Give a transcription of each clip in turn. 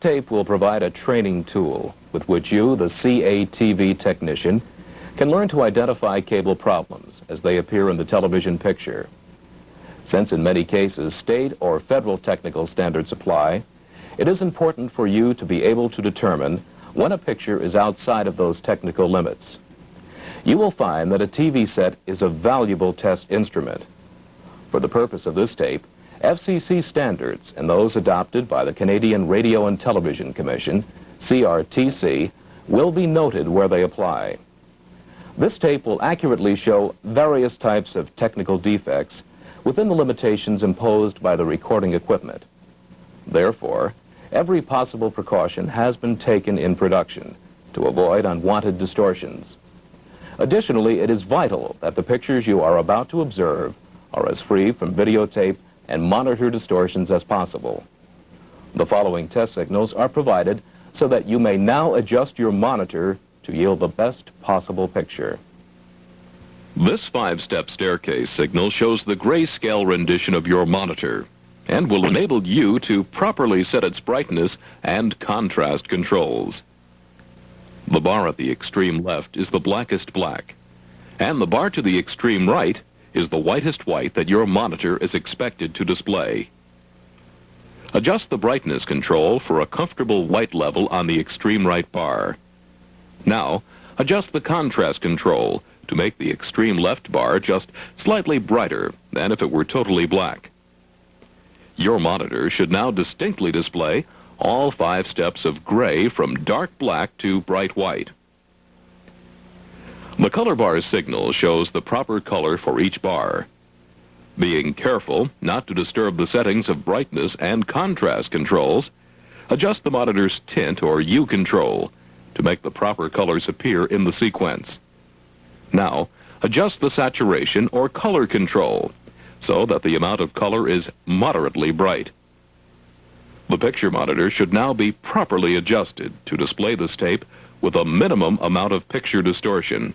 tape will provide a training tool with which you, the CATV technician, can learn to identify cable problems as they appear in the television picture. Since in many cases state or federal technical standards apply, it is important for you to be able to determine when a picture is outside of those technical limits. You will find that a TV set is a valuable test instrument. For the purpose of this tape, FCC standards and those adopted by the Canadian Radio and Television Commission, CRTC, will be noted where they apply. This tape will accurately show various types of technical defects within the limitations imposed by the recording equipment. Therefore, every possible precaution has been taken in production to avoid unwanted distortions. Additionally, it is vital that the pictures you are about to observe are as free from videotape and monitor distortions as possible. The following test signals are provided so that you may now adjust your monitor to yield the best possible picture. This 5-step staircase signal shows the grayscale rendition of your monitor and will enable you to properly set its brightness and contrast controls. The bar at the extreme left is the blackest black, and the bar to the extreme right is the whitest white that your monitor is expected to display. Adjust the brightness control for a comfortable white level on the extreme right bar. Now, adjust the contrast control to make the extreme left bar just slightly brighter than if it were totally black. Your monitor should now distinctly display all 5 steps of gray from dark black to bright white. The color bar signal shows the proper color for each bar. Being careful not to disturb the settings of brightness and contrast controls, adjust the monitor's tint or hue control to make the proper colors appear in the sequence. Now, adjust the saturation or color control so that the amount of color is moderately bright. The picture monitor should now be properly adjusted to display this tape with a minimum amount of picture distortion.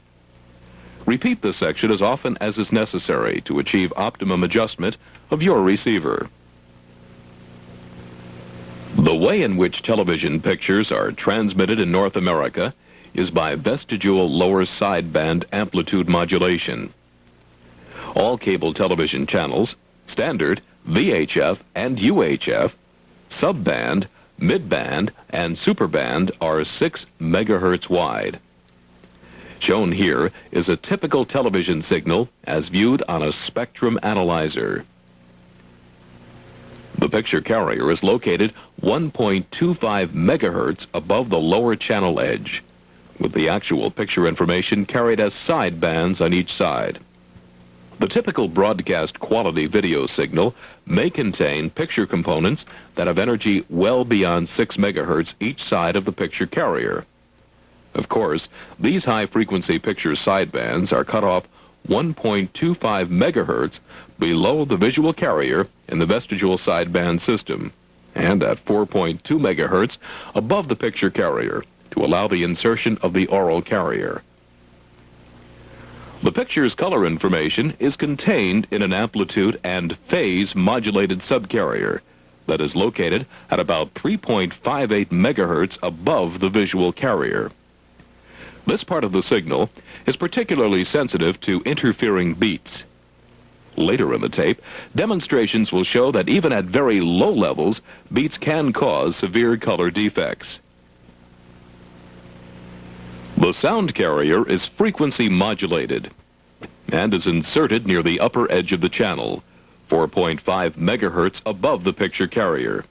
Repeat this section as often as is necessary to achieve optimum adjustment of your receiver. The way in which television pictures are transmitted in North America is by vestigial lower sideband amplitude modulation. All cable television channels, standard, VHF, and UHF, subband, midband, and superband are 6 megahertz wide. Shown here is a typical television signal as viewed on a spectrum analyzer. The picture carrier is located 1.25 megahertz above the lower channel edge, with the actual picture information carried as sidebands on each side. The typical broadcast quality video signal may contain picture components that have energy well beyond 6 megahertz each side of the picture carrier. Of course, these high-frequency picture sidebands are cut off 1.25 megahertz below the visual carrier in the vestigial sideband system, and at 4.2 megahertz above the picture carrier to allow the insertion of the oral carrier. The picture's color information is contained in an amplitude and phase modulated subcarrier that is located at about 3.58 megahertz above the visual carrier. This part of the signal is particularly sensitive to interfering beats. Later in the tape, demonstrations will show that even at very low levels, beats can cause severe color defects. The sound carrier is frequency modulated and is inserted near the upper edge of the channel, 4.5 megahertz above the picture carrier.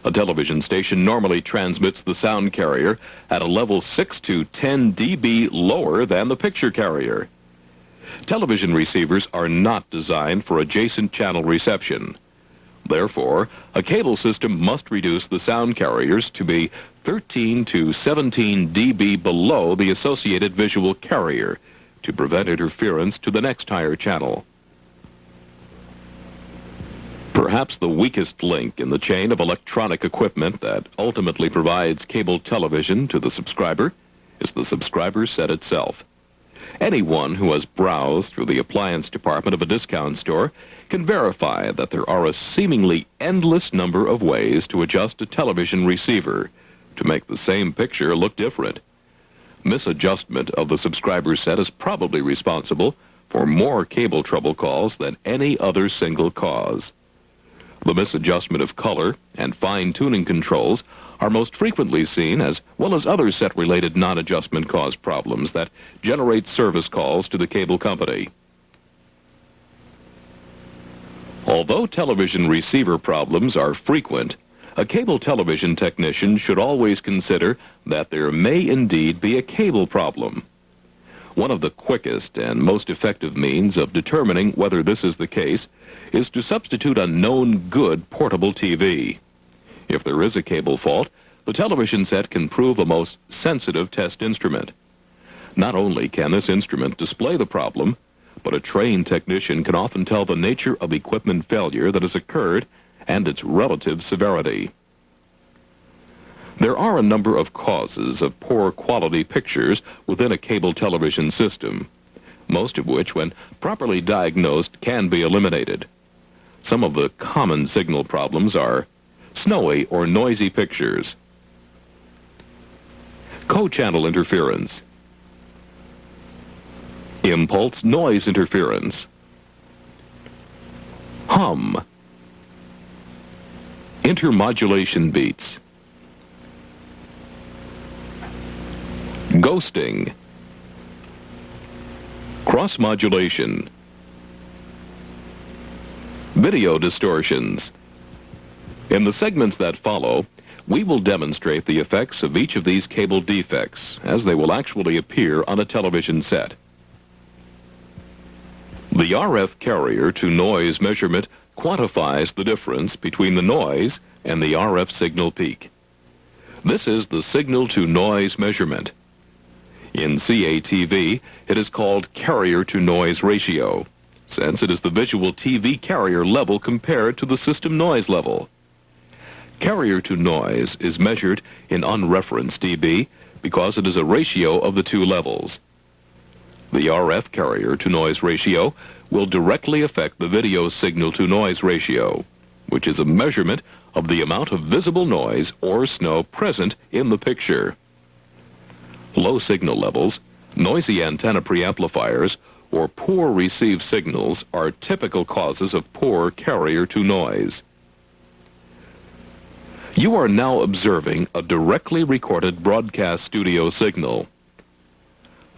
A television station normally transmits the sound carrier at a level 6 to 10 dB lower than the picture carrier. Television receivers are not designed for adjacent channel reception. Therefore, a cable system must reduce the sound carriers to be 13 to 17 dB below the associated visual carrier to prevent interference to the next higher channel. Perhaps the weakest link in the chain of electronic equipment that ultimately provides cable television to the subscriber is the subscriber set itself. Anyone who has browsed through the appliance department of a discount store can verify that there are a seemingly endless number of ways to adjust a television receiver to make the same picture look different. Misadjustment of the subscriber set is probably responsible for more cable trouble calls than any other single cause. The misadjustment of color and fine-tuning controls are most frequently seen, as well as other set-related non-adjustment cause problems that generate service calls to the cable company. Although television receiver problems are frequent, a cable television technician should always consider that there may indeed be a cable problem. One of the quickest and most effective means of determining whether this is the case is to substitute a known good portable TV. If there is a cable fault, the television set can prove a most sensitive test instrument. Not only can this instrument display the problem, but a trained technician can often tell the nature of equipment failure that has occurred and its relative severity. There are a number of causes of poor quality pictures within a cable television system, most of which, when properly diagnosed, can be eliminated. Some of the common signal problems are snowy or noisy pictures, co-channel interference, impulse noise interference, hum, intermodulation beats, ghosting, cross-modulation, video distortions. In the segments that follow, we will demonstrate the effects of each of these cable defects as they will actually appear on a television set. The RF carrier-to-noise measurement quantifies the difference between the noise and the RF signal peak. This is the signal-to-noise measurement. In CATV, it is called carrier-to-noise ratio, since it is the visual TV carrier level compared to the system noise level. Carrier-to-noise is measured in unreferenced dB because it is a ratio of the two levels. The RF carrier-to-noise ratio will directly affect the video signal-to-noise ratio, which is a measurement of the amount of visible noise or snow present in the picture. Low signal levels, noisy antenna preamplifiers, or poor received signals are typical causes of poor carrier-to-noise. You are now observing a directly recorded broadcast studio signal.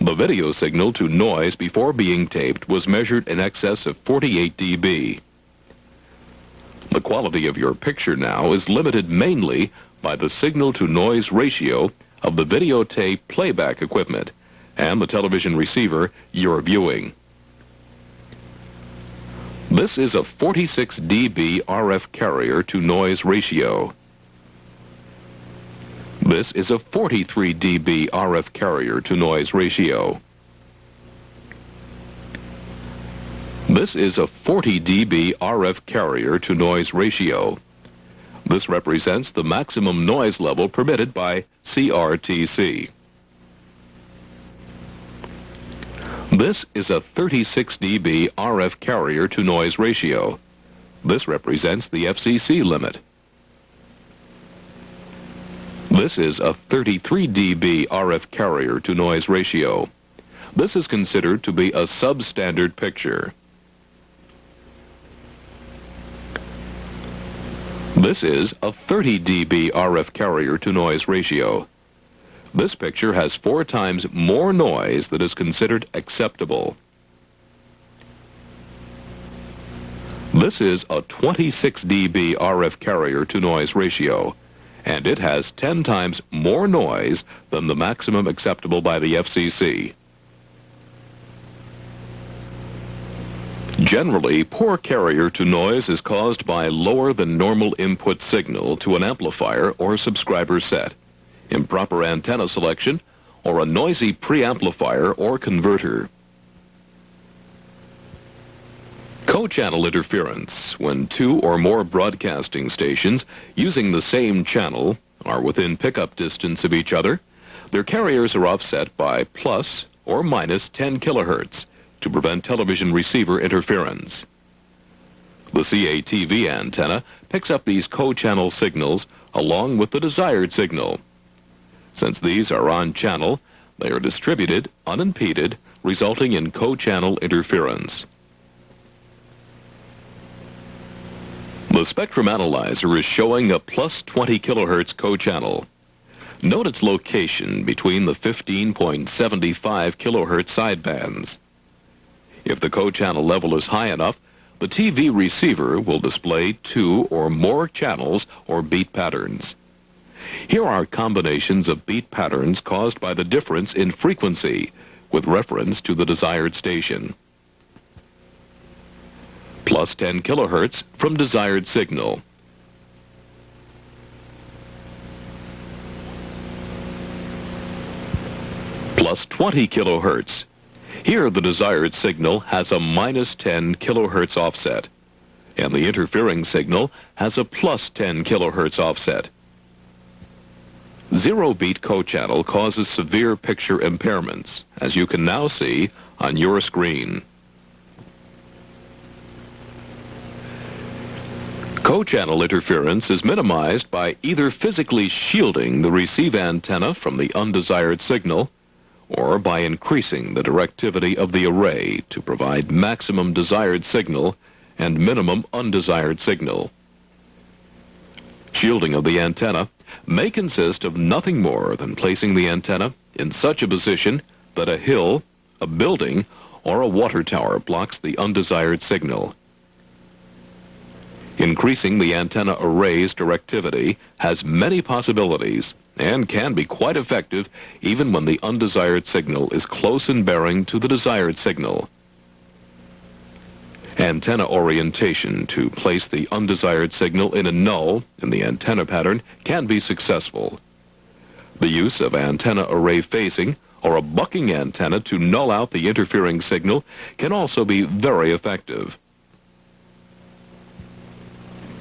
The video signal to noise before being taped was measured in excess of 48 dB. The quality of your picture now is limited mainly by the signal-to-noise ratio of the videotape playback equipment and the television receiver you're viewing. This is a 46 dB RF carrier-to-noise ratio. This is a 43 dB RF carrier-to-noise ratio. This is a 40 dB RF carrier-to-noise ratio. This represents the maximum noise level permitted by CRTC. This is a 36 dB RF carrier-to-noise ratio. This represents the FCC limit. This is a 33 dB RF carrier-to-noise ratio. This is considered to be a substandard picture. This is a 30 dB RF carrier-to-noise ratio. This picture has 4 times more noise that is considered acceptable. This is a 26 dB RF carrier-to-noise ratio, and it has 10 times more noise than the maximum acceptable by the FCC. Generally, poor carrier-to-noise is caused by lower than normal input signal to an amplifier or subscriber set, improper antenna selection, or a noisy preamplifier or converter. Co-channel interference, when 2 or more broadcasting stations using the same channel are within pickup distance of each other, their carriers are offset by plus or minus 10 kilohertz to prevent television receiver interference. The CATV antenna picks up these co-channel signals along with the desired signal. Since these are on channel, they are distributed unimpeded, resulting in co-channel interference. The spectrum analyzer is showing a plus 20 kilohertz co-channel. Note its location between the 15.75 kilohertz sidebands. If the co-channel level is high enough, the TV receiver will display 2 or more channels or beat patterns. Here are combinations of beat patterns caused by the difference in frequency with reference to the desired station. Plus 10 kilohertz from desired signal. Plus 20 kilohertz. Here the desired signal has a minus 10 kilohertz offset, and the interfering signal has a plus 10 kilohertz offset. Zero-beat co-channel causes severe picture impairments, as you can now see on your screen. Co-channel interference is minimized by either physically shielding the receive antenna from the undesired signal or by increasing the directivity of the array to provide maximum desired signal and minimum undesired signal. Shielding of the antenna may consist of nothing more than placing the antenna in such a position that a hill, a building, or a water tower blocks the undesired signal. Increasing the antenna array's directivity has many possibilities and can be quite effective even when the undesired signal is close in bearing to the desired signal. Antenna orientation to place the undesired signal in a null in the antenna pattern can be successful. The use of antenna array phasing or a bucking antenna to null out the interfering signal can also be very effective.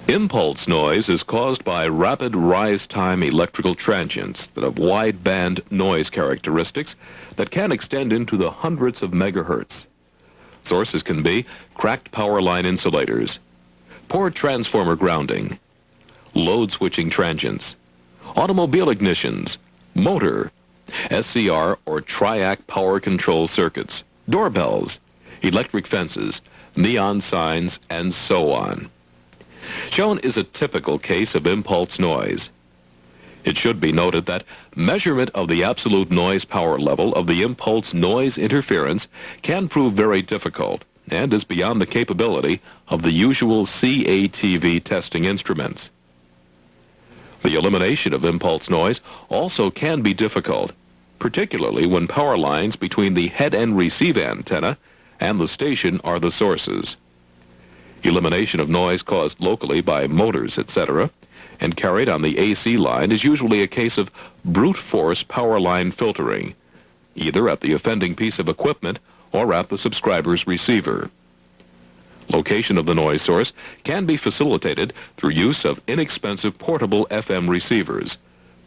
Impulse noise is caused by rapid rise-time electrical transients that have wide-band noise characteristics that can extend into the hundreds of megahertz. Sources can be cracked power line insulators, poor transformer grounding, load switching transients, automobile ignitions, motor, SCR or triac power control circuits, doorbells, electric fences, neon signs, and so on. Shown is a typical case of impulse noise. It should be noted that measurement of the absolute noise power level of the impulse noise interference can prove very difficult and is beyond the capability of the usual CATV testing instruments. The elimination of impulse noise also can be difficult, particularly when power lines between the head and receive antenna and the station are the sources. Elimination of noise caused locally by motors, etc., and carried on the AC line is usually a case of brute force power line filtering, either at the offending piece of equipment or at the subscriber's receiver. Location of the noise source can be facilitated through use of inexpensive portable FM receivers,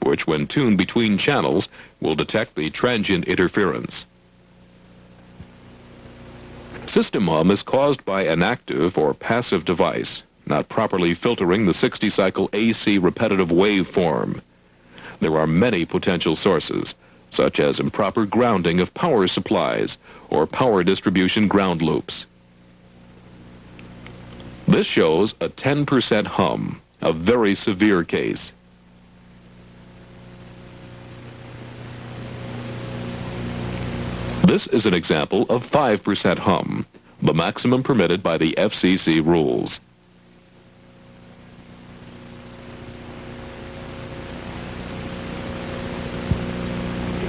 which when tuned between channels will detect the transient interference. System hum is caused by an active or passive device not properly filtering the 60-cycle AC repetitive waveform. There are many potential sources, such as improper grounding of power supplies or power distribution ground loops. This shows a 10% hum, a very severe case. This is an example of 5% hum, the maximum permitted by the FCC rules.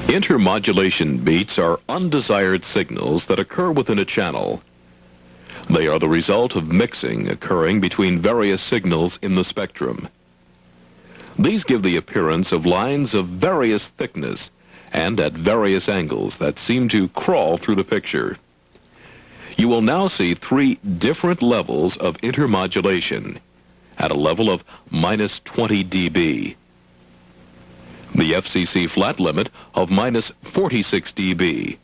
Intermodulation beats are undesired signals that occur within a channel. They are the result of mixing occurring between various signals in the spectrum. These give the appearance of lines of various thickness and at various angles that seem to crawl through the picture. You will now see 3 different levels of intermodulation at a level of minus 20 dB. The FCC flat limit of minus 46 dB,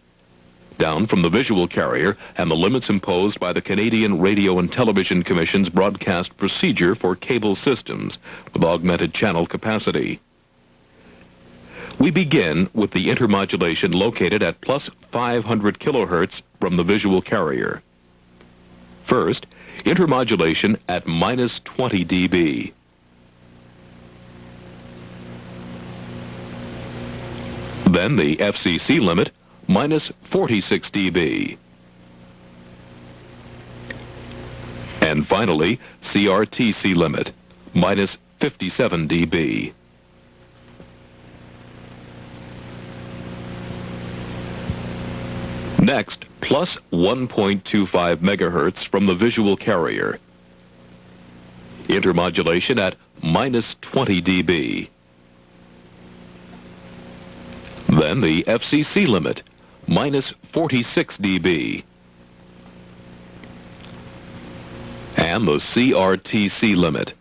down from the visual carrier and the limits imposed by the Canadian Radio and Television Commission's broadcast procedure for cable systems with augmented channel capacity. We begin with the intermodulation located at plus 500 kilohertz from the visual carrier. First, intermodulation at minus 20 dB. Then the FCC limit, minus 46 dB. And finally, CRTC limit, minus 57 dB. Next, plus 1.25 megahertz from the visual carrier. Intermodulation at minus 20 dB. Then the FCC limit, minus 46 dB. And the CRTC limit,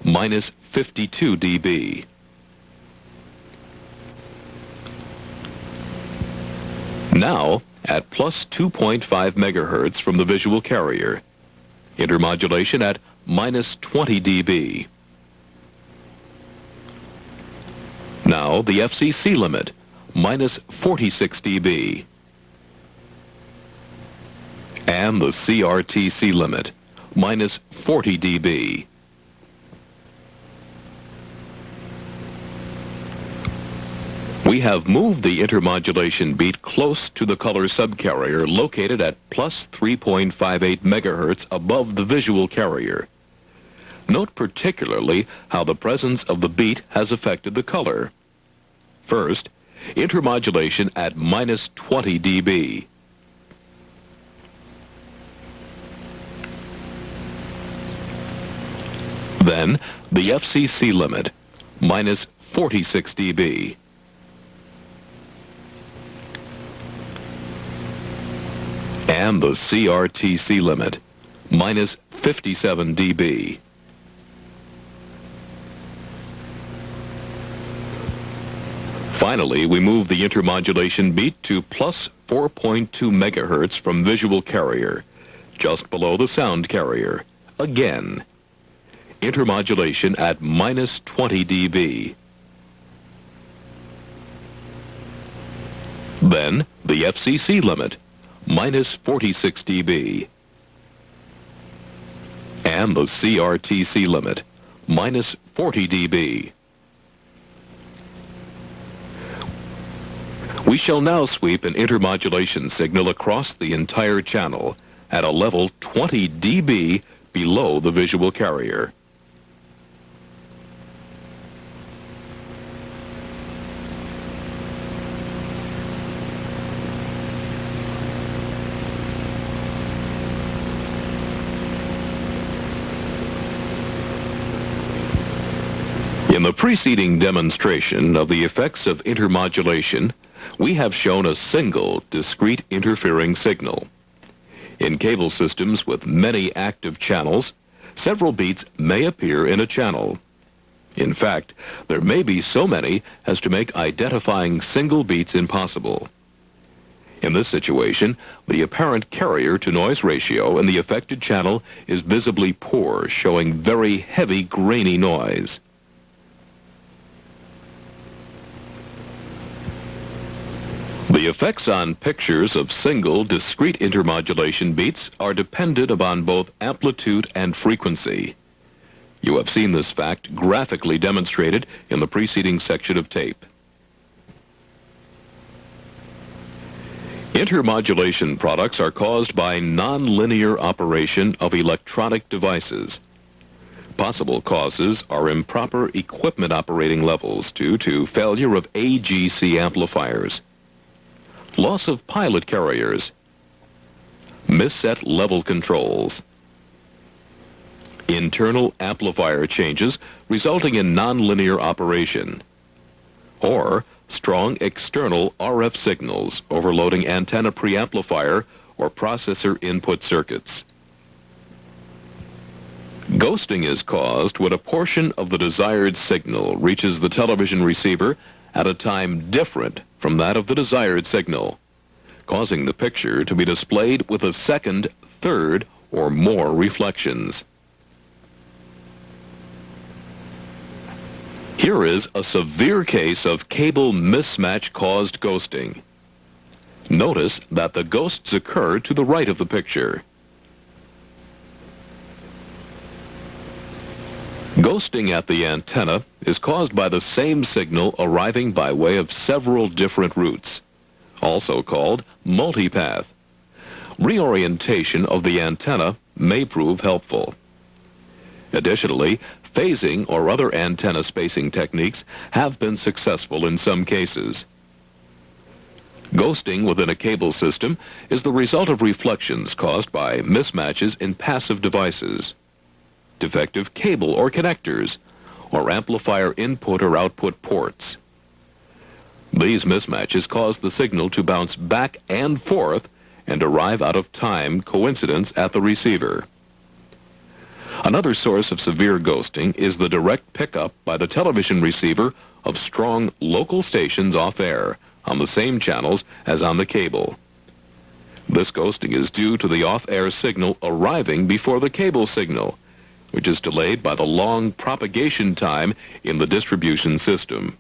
minus 52 dB. Now, at plus 2.5 megahertz from the visual carrier. Intermodulation at minus 20 dB. Now the FCC limit, minus 46 dB. And the CRTC limit, minus 40 dB. We have moved the intermodulation beat close to the color subcarrier located at plus 3.58 megahertz above the visual carrier. Note particularly how the presence of the beat has affected the color. First, intermodulation at minus 20 dB. Then, the FCC limit, minus 46 dB. And the CRTC limit, minus 57 dB. Finally, we move the intermodulation beat to plus 4.2 megahertz from visual carrier, just below the sound carrier. Again, intermodulation at minus 20 dB. Then, the FCC limit, minus 46 dB. And the CRTC limit, minus 40 dB. We shall now sweep an intermodulation signal across the entire channel at a level 20 dB below the visual carrier. In the preceding demonstration of the effects of intermodulation, we have shown a single discrete interfering signal. In cable systems with many active channels, several beats may appear in a channel. In fact, there may be so many as to make identifying single beats impossible. In this situation, the apparent carrier-to-noise ratio in the affected channel is visibly poor, showing very heavy, grainy noise. The effects on pictures of single, discrete intermodulation beats are dependent upon both amplitude and frequency. You have seen this fact graphically demonstrated in the preceding section of tape. Intermodulation products are caused by nonlinear operation of electronic devices. Possible causes are improper equipment operating levels due to failure of AGC amplifiers, loss of pilot carriers, misset level controls, internal amplifier changes resulting in nonlinear operation, or strong external RF signals overloading antenna preamplifier or processor input circuits. Ghosting is caused when a portion of the desired signal reaches the television receiver at a time different from that of the desired signal. causing the picture to be displayed with a second, third, or more reflections. Here is a severe case of cable mismatch-caused ghosting. Notice that the ghosts occur to the right of the picture. Ghosting at the antenna is caused by the same signal arriving by way of several different routes, also called multipath. Reorientation of the antenna may prove helpful. Additionally, phasing or other antenna spacing techniques have been successful in some cases. Ghosting within a cable system is the result of reflections caused by mismatches in passive devices, defective cable or connectors, or amplifier input or output ports. These mismatches cause the signal to bounce back and forth and arrive out of time coincidence at the receiver. Another source of severe ghosting is the direct pickup by the television receiver of strong local stations off-air on the same channels as on the cable. This ghosting is due to the off-air signal arriving before the cable signal, which is delayed by the long propagation time in the distribution system.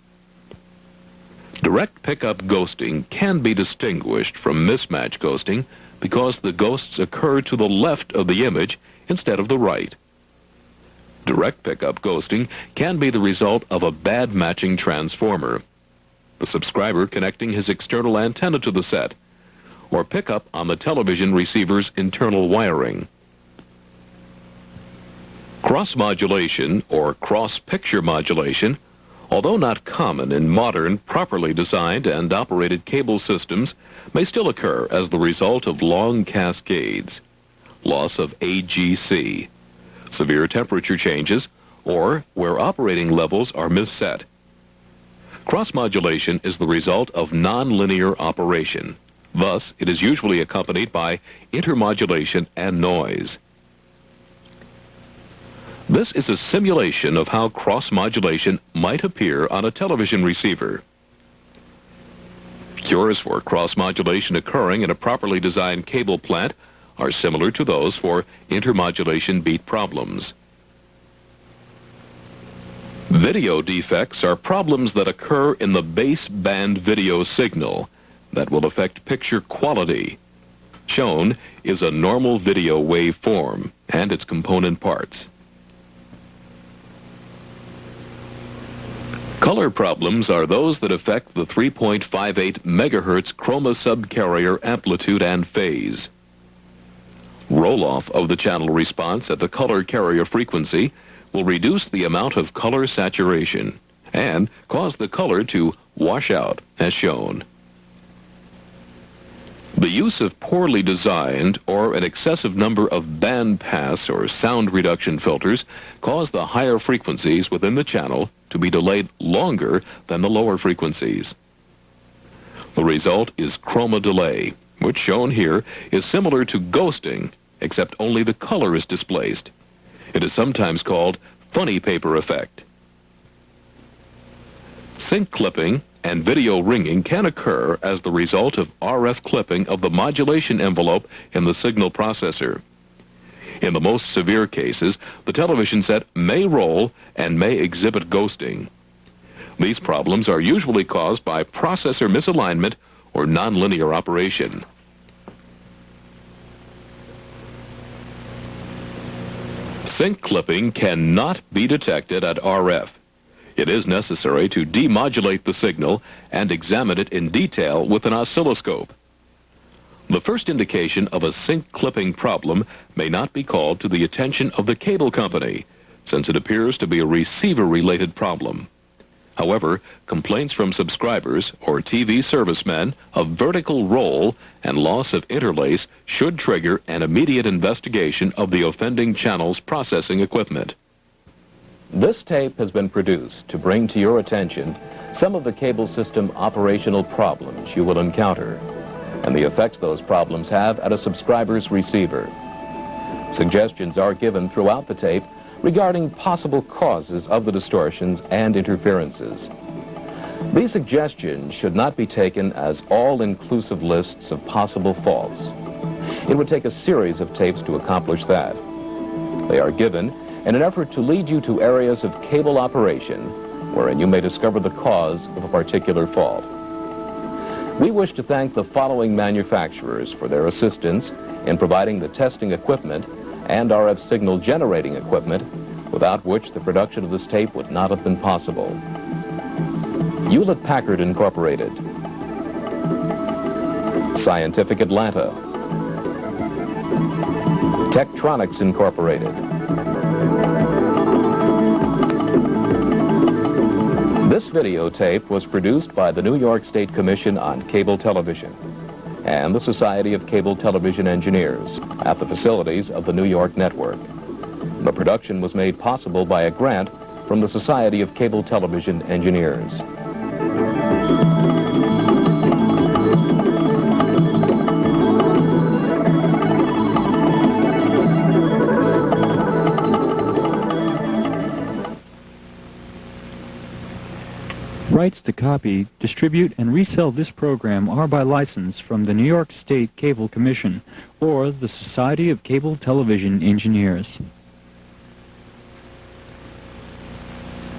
Direct pickup ghosting can be distinguished from mismatch ghosting because the ghosts occur to the left of the image instead of the right. Direct pickup ghosting can be the result of a bad matching transformer, the subscriber connecting his external antenna to the set, or pickup on the television receiver's internal wiring. Cross-modulation or cross-picture modulation, although not common in modern, properly designed and operated cable systems, may still occur as the result of long cascades, loss of AGC, severe temperature changes, or where operating levels are misset. Cross-modulation is the result of nonlinear operation. Thus, it is usually accompanied by intermodulation and noise. This is a simulation of how cross-modulation might appear on a television receiver. Cures for cross-modulation occurring in a properly designed cable plant are similar to those for intermodulation beat problems. Video defects are problems that occur in the baseband video signal that will affect picture quality. Shown is a normal video waveform and its component parts. Color problems are those that affect the 3.58 megahertz chroma subcarrier amplitude and phase. Roll-off of the channel response at the color carrier frequency will reduce the amount of color saturation and cause the color to wash out, as shown. The use of poorly designed or an excessive number of band pass or sound reduction filters cause the higher frequencies within the channel to be delayed longer than the lower frequencies. The result is chroma delay, which shown here is similar to ghosting, except only the color is displaced. It is sometimes called funny paper effect. Sync clipping and video ringing can occur as the result of RF clipping of the modulation envelope in the signal processor. In the most severe cases, the television set may roll and may exhibit ghosting. These problems are usually caused by processor misalignment or nonlinear operation. Sync clipping cannot be detected at RF. It is necessary to demodulate the signal and examine it in detail with an oscilloscope. The first indication of a sync clipping problem may not be called to the attention of the cable company, since it appears to be a receiver-related problem. However, complaints from subscribers or TV servicemen of vertical roll and loss of interlace should trigger an immediate investigation of the offending channel's processing equipment. This tape has been produced to bring to your attention some of the cable system operational problems you will encounter and the effects those problems have at a subscriber's receiver. Suggestions are given throughout the tape regarding possible causes of the distortions and interferences. These suggestions should not be taken as all-inclusive lists of possible faults. It would take a series of tapes to accomplish that. They are given in an effort to lead you to areas of cable operation wherein you may discover the cause of a particular fault. We wish to thank the following manufacturers for their assistance in providing the testing equipment and RF signal generating equipment, without which the production of this tape would not have been possible. Hewlett-Packard Incorporated, Scientific Atlanta, Tektronix Incorporated, this videotape was produced by the New York State Commission on Cable Television and the Society of Cable Television Engineers at the facilities of the New York Network. The production was made possible by a grant from the Society of Cable Television Engineers. Rights to copy, distribute, and resell this program are by license from the New York State Cable Commission or the Society of Cable Television Engineers.